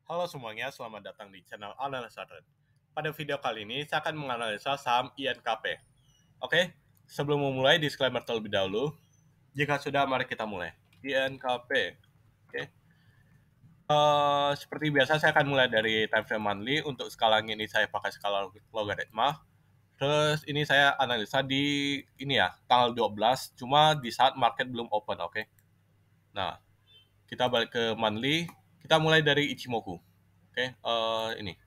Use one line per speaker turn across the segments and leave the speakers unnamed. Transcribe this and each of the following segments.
Halo semuanya, selamat datang di channel Analisa Trade. Pada video kali ini, saya akan menganalisa saham INKP. Oke, sebelum memulai, disclaimer terlebih dahulu. Jika sudah, mari kita mulai. INKP. Oke. Seperti biasa, saya akan mulai dari time frame monthly. Untuk skala ini saya pakai skala logaritma. Terus ini saya analisa di tanggal 12, cuma di saat market belum open, oke. Nah, kita balik ke monthly. Kita mulai dari Ichimoku. Oke, ini.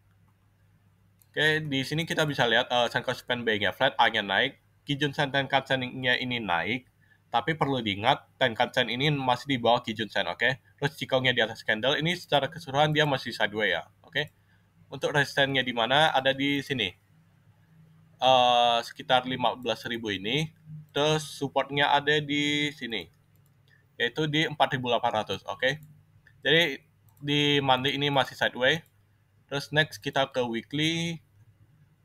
Oke, di sini kita bisa lihat Senko Span B-nya flat, A-nya naik, Kijun Sen Tenkan-sen-nya ini naik, tapi perlu diingat Tenkan-sen ini masih di bawah Kijun Sen, oke? Terus Chikou-nya di atas candle, ini secara keseluruhan dia masih sideways ya, oke? Untuk resistennya di mana? Ada di sini, sekitar 15.000 ini, terus supportnya ada di sini, yaitu di 4.800, oke? Jadi di monthly ini masih sideways. Terus next kita ke weekly.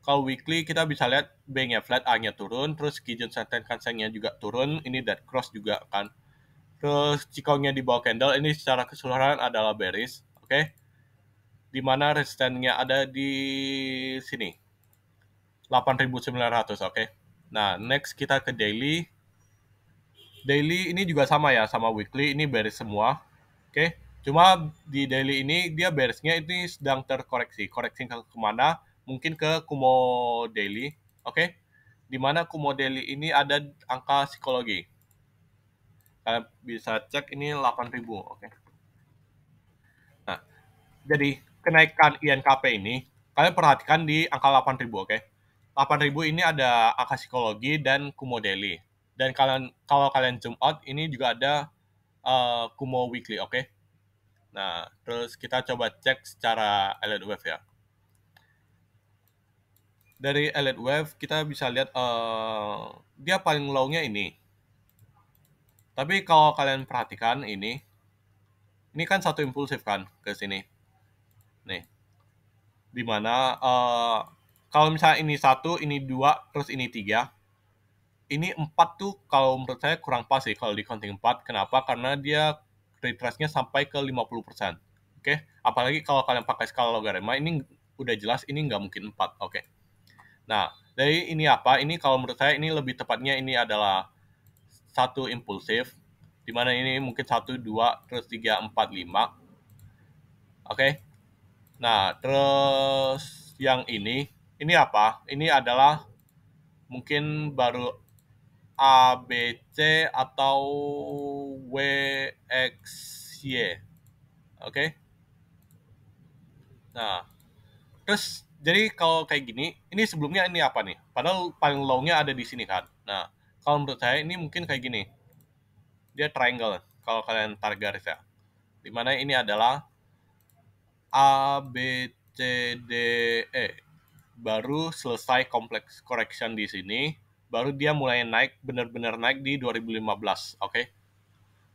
Kalau weekly kita bisa lihat B-nya flat, A-nya turun, terus Kijun Sen Tenkan-sen-nya juga turun, ini dead cross juga kan. Terus Chikou-nya di bawah candle, ini secara keseluruhan adalah bearish, oke. Dimana resistennya ada di sini, 8.900, oke. Nah, next kita ke daily. Daily ini juga sama ya, sama weekly, ini bearish semua, oke. Cuma di daily ini dia bearishnya ini sedang terkoreksi. Koreksi ke kemana? Mungkin ke Kumo Daily, oke. Di mana Kumo Daily ini ada angka psikologi. Kalian bisa cek ini 8.000, oke. Nah, jadi kenaikan INKP ini kalian perhatikan di angka 8.000, oke. 8.000 ini ada angka psikologi dan Kumo Daily. Dan kalau kalian zoom out ini juga ada Kumo Weekly, oke. Nah, terus kita coba cek secara Elliott Wave ya. Dari Elliott Wave kita bisa lihat dia paling low-nya ini. Tapi kalau kalian perhatikan ini kan satu impulsif kan ke sini. Nih, dimana kalau misalnya ini satu, ini dua, terus ini tiga, ini empat tuh kalau menurut saya kurang pas sih kalau di counting 4. Kenapa? Karena dia retrace-nya sampai ke 50%. Oke, apalagi kalau kalian pakai skala logaritma, ini udah jelas ini nggak mungkin 4. Oke. Nah, dari ini apa? Ini kalau menurut saya ini lebih tepatnya ini adalah satu impulsif, di mana ini mungkin 1, 2, terus 3, 4, 5. Oke. Nah, terus yang ini apa? Ini adalah mungkin baru A, B, C, atau W, X, Y. Oke. Nah, terus jadi kalau kayak gini, ini sebelumnya ini apa nih? Padahal paling low-nya ada di sini kan. Nah, kalau menurut saya ini mungkin kayak gini. Dia triangle kalau kalian tarik garis ya. Dimana ini adalah A, B, C, D, E. Baru selesai kompleks correction di sini, baru dia mulai naik, benar-benar naik di 2015, oke?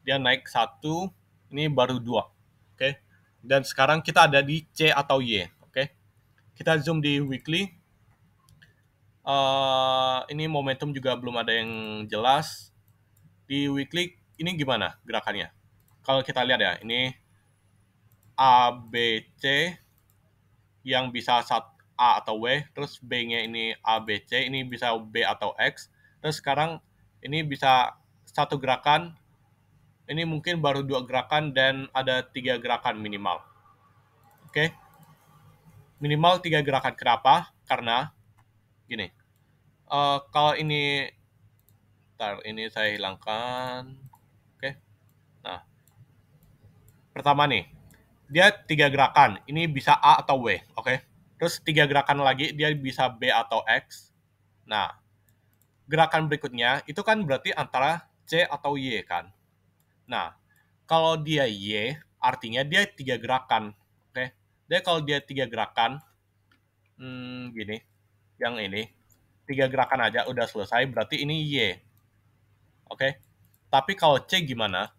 Dia naik satu, ini baru dua, oke? Dan sekarang kita ada di C atau Y, oke? Kita zoom di weekly. Ini momentum juga belum ada yang jelas. Di weekly ini gimana gerakannya? Kalau kita lihat ya, ini A, B, C yang bisa A atau W, terus B-nya ini A, B, C, ini bisa B atau X. Terus sekarang ini bisa satu gerakan, ini mungkin baru dua gerakan dan ada tiga gerakan minimal. Oke, minimal tiga gerakan. Kenapa? Karena gini, kalau ini, ini saya hilangkan. Oke, nah pertama nih, dia tiga gerakan, ini bisa A atau W, oke. Terus tiga gerakan lagi dia bisa B atau X. Nah, gerakan berikutnya itu kan berarti antara C atau Y kan. Nah, kalau dia Y, artinya dia tiga gerakan. Oke. Jadi kalau dia tiga gerakan, gini, yang ini, tiga gerakan aja udah selesai, berarti ini Y. Oke. Tapi kalau C gimana?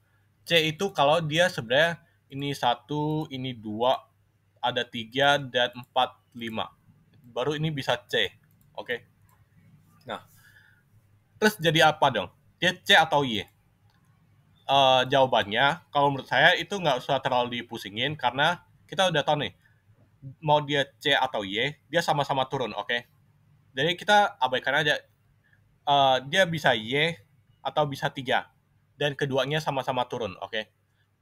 C itu kalau dia sebenarnya ini satu, ini dua, ada tiga, dan empat, lima. Baru ini bisa C. Oke. Nah, terus jadi apa dong? Dia C atau Y? Jawabannya, kalau menurut saya itu nggak usah terlalu dipusingin karena kita udah tahu nih, mau dia C atau Y, dia sama-sama turun, oke? Jadi kita abaikan aja, dia bisa Y atau bisa 3, dan keduanya sama-sama turun, oke?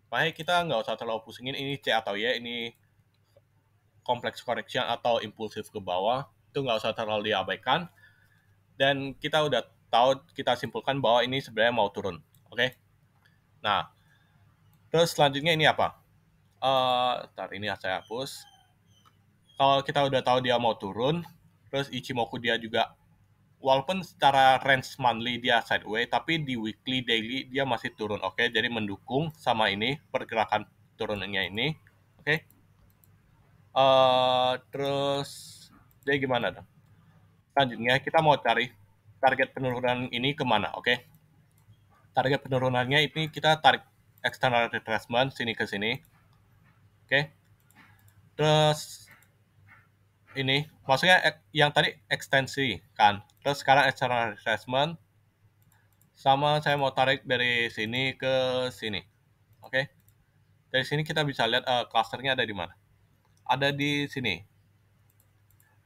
Makanya kita nggak usah terlalu pusingin ini C atau Y, ini kompleks correction atau impulsif ke bawah, itu nggak usah terlalu diabaikan. Dan kita udah tahu, kita simpulkan bahwa ini sebenarnya mau turun, oke? Nah, terus selanjutnya ini apa? Ntar ini saya hapus. Kalau kita udah tahu dia mau turun, terus Ichimoku dia juga, walaupun secara range monthly dia sideways, tapi di weekly, daily dia masih turun, oke? Jadi mendukung sama ini, pergerakan turunnya ini, oke? Terus, jadi gimana dong? Selanjutnya kita mau cari target penurunan ini kemana, oke? Target penurunannya ini kita tarik external retracement sini ke sini, oke? Terus ini maksudnya yang tadi ekstensi kan, terus sekarang external retracement, sama saya mau tarik dari sini ke sini, oke? Dari sini kita bisa lihat clusternya ada di mana, ada di sini,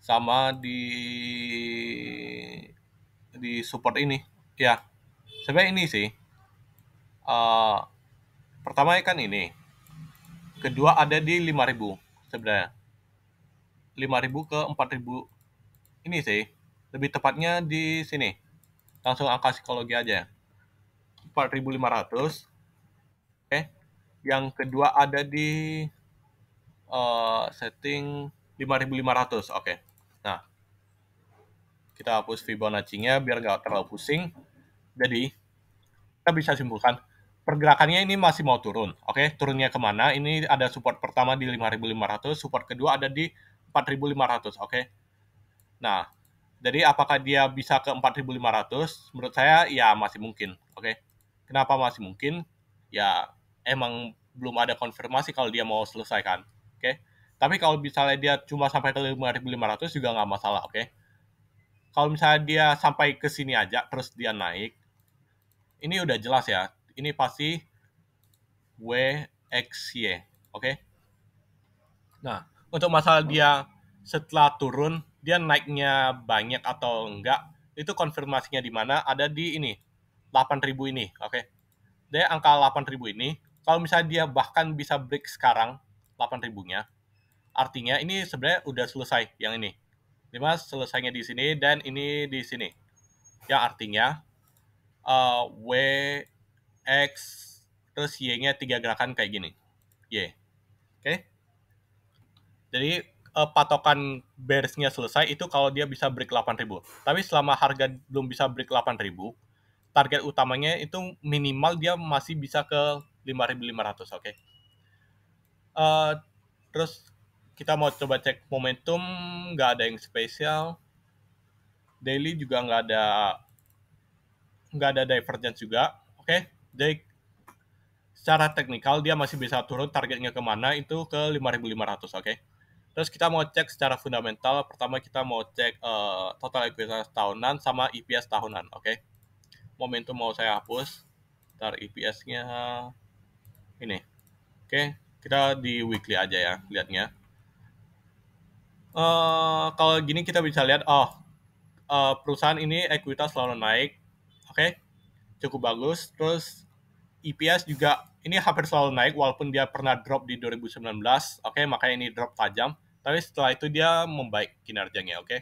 sama di support ini ya. Sebenarnya ini sih, pertama kan ini, kedua ada di 5.000 sebenarnya, 5.000 ke 4.000 ini sih, lebih tepatnya di sini, langsung angka psikologi aja, 4.500, oke. Yang kedua ada di setting 5.500, oke. Nah, kita hapus Fibonacci-nya biar nggak terlalu pusing. Jadi kita bisa simpulkan pergerakannya ini masih mau turun, oke. Turunnya kemana? Ini ada support pertama di 5.500, support kedua ada di 4.500, oke. Nah, jadi apakah dia bisa ke 4.500? Menurut saya ya masih mungkin, oke. Kenapa masih mungkin? Ya emang belum ada konfirmasi kalau dia mau selesaikan, oke. Tapi kalau misalnya dia cuma sampai ke 5.500 juga nggak masalah, oke. Kalau misalnya dia sampai ke sini aja terus dia naik, ini udah jelas ya, ini pasti WXY, oke. Nah, untuk masalah dia setelah turun, dia naiknya banyak atau enggak, itu konfirmasinya di mana? Ada di ini, 8.000 ini, oke. Jadi angka 8.000 ini, kalau misalnya dia bahkan bisa break sekarang 8.000-nya, artinya ini sebenarnya udah selesai yang ini. Dimana selesainya di sini dan ini di sini. Yang artinya W, X, terus Y-nya 3 gerakan kayak gini. Y. Oke? Jadi patokan bearish-nya selesai itu kalau dia bisa break 8.000. Tapi selama harga belum bisa break 8.000, target utamanya itu minimal dia masih bisa ke 5.500, oke. Terus kita mau coba cek momentum, nggak ada yang spesial. Daily juga nggak ada divergence juga, oke. Jadi secara teknikal dia masih bisa turun, targetnya kemana itu ke 5.500, oke. Terus kita mau cek secara fundamental, pertama kita mau cek total ekuitas tahunan sama EPS tahunan, oke. Momentum mau saya hapus, ntar EPS-nya ini, oke. Kita di weekly aja ya lihatnya. Kalau gini kita bisa lihat, perusahaan ini ekuitas selalu naik, oke, cukup bagus. Terus EPS juga ini hampir selalu naik walaupun dia pernah drop di 2019, oke, makanya ini drop tajam. Tapi setelah itu dia membaik kinerjanya, oke.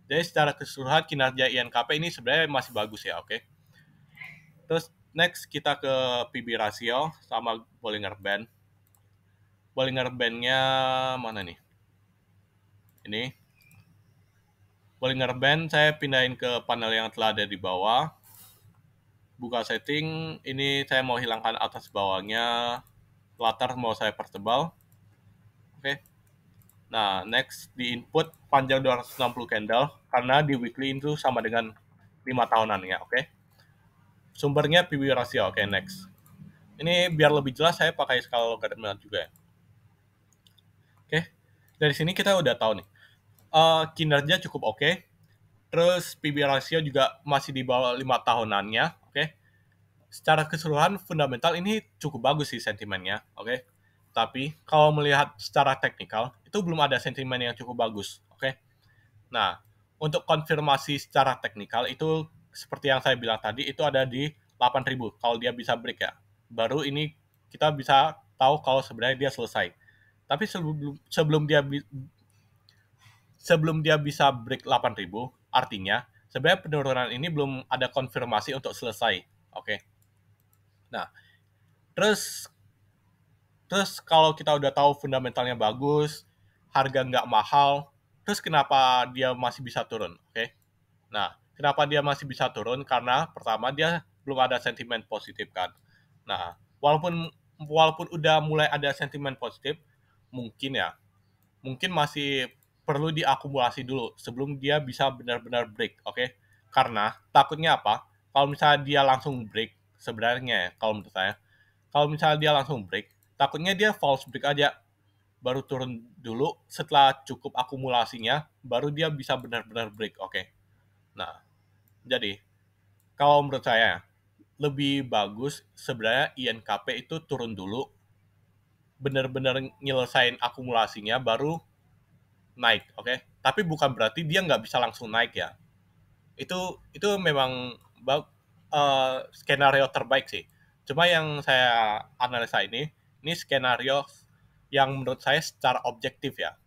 Jadi secara keseluruhan kinerja INKP ini sebenarnya masih bagus ya, oke. Terus next kita ke PB ratio sama Bollinger Band. Bollinger Band-nya mana nih? Ini. Bollinger Band saya pindahin ke panel yang telah ada di bawah. Buka setting, ini saya mau hilangkan atas bawahnya. Latar mau saya pertebal. Oke. Nah, next di input panjang 260 candle karena di weekly itu sama dengan 5 tahunan ya, oke. Sumbernya PB ratio, oke, next. Ini biar lebih jelas saya pakai skala logaritma juga ya. Oke. Dari sini kita udah tahu nih. Kinerja cukup oke. Terus PB ratio juga masih di bawah 5 tahunannya, oke. Secara keseluruhan fundamental ini cukup bagus sih sentimennya, oke. Tapi kalau melihat secara teknikal, itu belum ada sentimen yang cukup bagus. Oke. Nah, untuk konfirmasi secara teknikal itu seperti yang saya bilang tadi itu ada di 8.000 kalau dia bisa break ya. Baru ini kita bisa tahu kalau sebenarnya dia selesai. Tapi sebelum dia bisa break 8.000, artinya sebenarnya penurunan ini belum ada konfirmasi untuk selesai. Oke. Nah, terus terus kalau kita udah tahu fundamentalnya bagus, harga nggak mahal, terus kenapa dia masih bisa turun? Oke. Nah, kenapa dia masih bisa turun? Karena pertama dia belum ada sentimen positif kan. Nah, walaupun walaupun udah mulai ada sentimen positif, mungkin ya, mungkin masih perlu diakumulasi dulu sebelum dia bisa benar-benar break, oke? Karena takutnya apa? Kalau misalnya dia langsung break, sebenarnya ya, kalau menurut saya, kalau misalnya dia langsung break, takutnya dia false break aja, baru turun dulu, setelah cukup akumulasinya, baru dia bisa benar-benar break, oke? Nah, jadi kalau menurut saya lebih bagus sebenarnya INKP itu turun dulu, benar-benar nyelesain akumulasinya, baru naik, oke? Tapi bukan berarti dia nggak bisa langsung naik ya. Itu memang skenario terbaik sih. Cuma yang saya analisa ini skenario yang menurut saya secara objektif ya.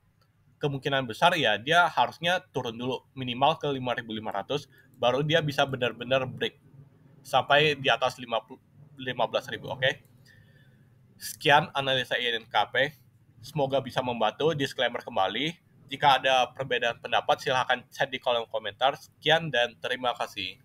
Kemungkinan besar ya dia harusnya turun dulu minimal ke 5.500 baru dia bisa benar-benar break sampai di atas 15.000, oke? Sekian analisa INKP. Semoga bisa membantu. Disclaimer kembali. Jika ada perbedaan pendapat, silahkan chat di kolom komentar. Sekian dan terima kasih.